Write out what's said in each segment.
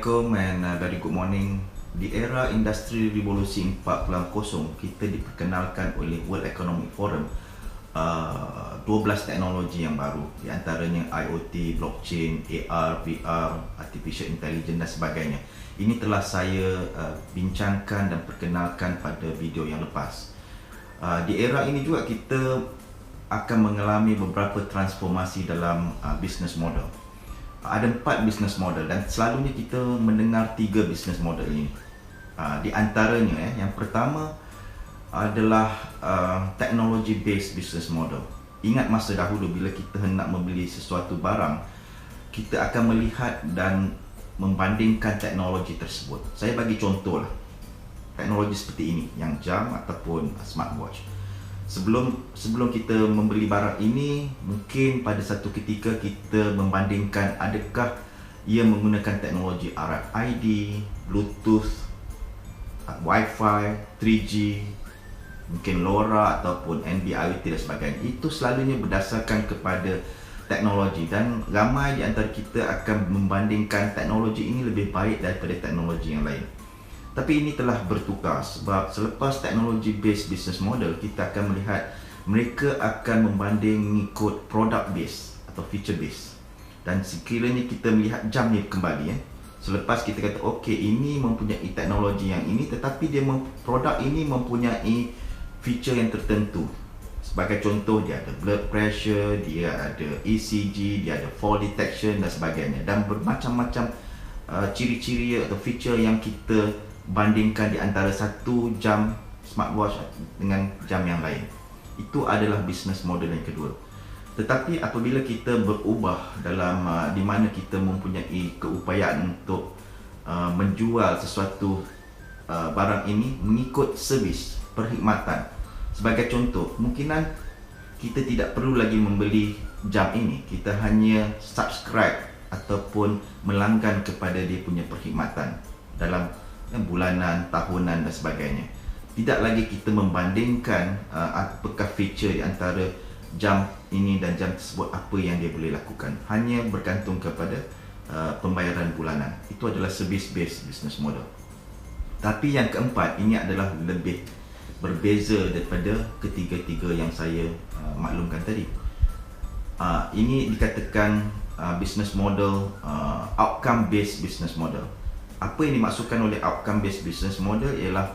Assalamualaikum and very good morning. Di era industri revolusi 4.0, kita diperkenalkan oleh World Economic Forum 12 teknologi yang baru, di antaranya IoT, blockchain, AR, VR, artificial intelligence dan sebagainya. Ini telah saya bincangkan dan perkenalkan pada video yang lepas. Di era ini juga kita akan mengalami beberapa transformasi dalam business model. Ada 4 business model dan selalunya kita mendengar 3 business model ini. Di antaranya yang pertama adalah technology based business model. Ingat masa dahulu bila kita hendak membeli sesuatu barang, kita akan melihat dan membandingkan teknologi tersebut. Saya bagi contoh lah, teknologi seperti ini, yang jam ataupun smartwatch. Sebelum kita membeli barang ini, mungkin pada satu ketika kita membandingkan adakah ia menggunakan teknologi RFID, Bluetooth, Wi-Fi, 3G, mungkin LoRa ataupun NB-IoT dan sebagainya. Itu selalunya berdasarkan kepada teknologi, dan ramai di antara kita akan membandingkan teknologi ini lebih baik daripada teknologi yang lain. Tapi ini telah bertukar, sebab selepas teknologi based business model, kita akan melihat mereka akan membanding mengikut product based atau feature based. Dan sekiranya kita melihat jam ni kembali, selepas kita kata okey, ini mempunyai teknologi yang ini, tetapi produk ini mempunyai feature yang tertentu. Sebagai contoh, dia ada blood pressure, dia ada ECG, dia ada fall detection dan sebagainya, dan bermacam-macam ciri-ciri atau feature yang kita bandingkan di antara satu jam smartwatch dengan jam yang lain. Itu adalah business model yang kedua. Tetapi apabila kita berubah dalam di mana kita mempunyai keupayaan untuk menjual sesuatu barang ini mengikut servis, perkhidmatan. Sebagai contoh, kemungkinan kita tidak perlu lagi membeli jam ini, kita hanya subscribe ataupun melanggan kepada dia punya perkhidmatan dalam bulanan, tahunan dan sebagainya. Tidak lagi kita membandingkan apakah feature di antara jam ini dan jam tersebut, apa yang dia boleh lakukan. Hanya bergantung kepada pembayaran bulanan. Itu adalah service based business model. Tapi yang keempat, ini adalah lebih berbeza daripada ketiga-tiga yang saya maklumkan tadi. Ini dikatakan business model outcome based business model. Apa yang dimaksudkan oleh outcome based business model ialah,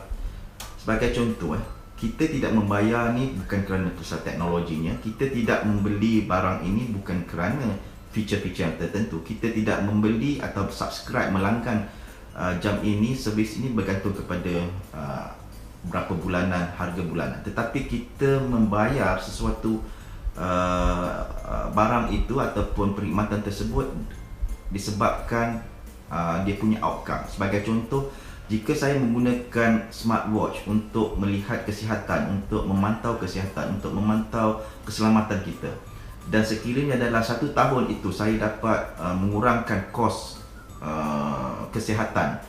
sebagai contoh, kita tidak membayar ni bukan kerana pasal teknologinya, kita tidak membeli barang ini bukan kerana feature-feature yang tertentu, kita tidak membeli atau subscribe, melanggan jam ini, servis ini bergantung kepada berapa bulanan, harga bulanan, tetapi kita membayar sesuatu barang itu ataupun perkhidmatan tersebut disebabkan dia punya outcome. Sebagai contoh, jika saya menggunakan smartwatch untuk melihat kesihatan, untuk memantau kesihatan, untuk memantau keselamatan kita, dan sekiranya dalam 1 tahun itu saya dapat mengurangkan kos kesihatan,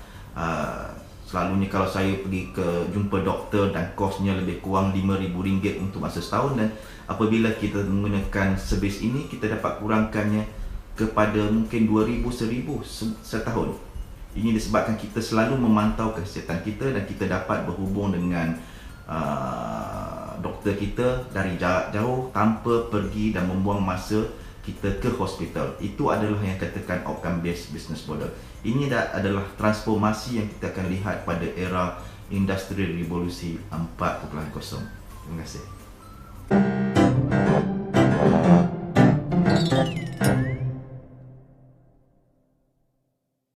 selalunya kalau saya pergi ke jumpa doktor dan kosnya lebih kurang RM5,000 untuk masa setahun, dan apabila kita menggunakan servis ini, kita dapat kurangkannya kepada mungkin RM2,000, RM1,000 setahun. Ini disebabkan kita selalu memantau kesihatan kita dan kita dapat berhubung dengan doktor kita dari jarak jauh tanpa pergi dan membuang masa kita ke hospital. Itu adalah yang katakan outcome based business model. Ini adalah transformasi yang kita akan lihat pada era industri revolusi 4.0. Terima kasih.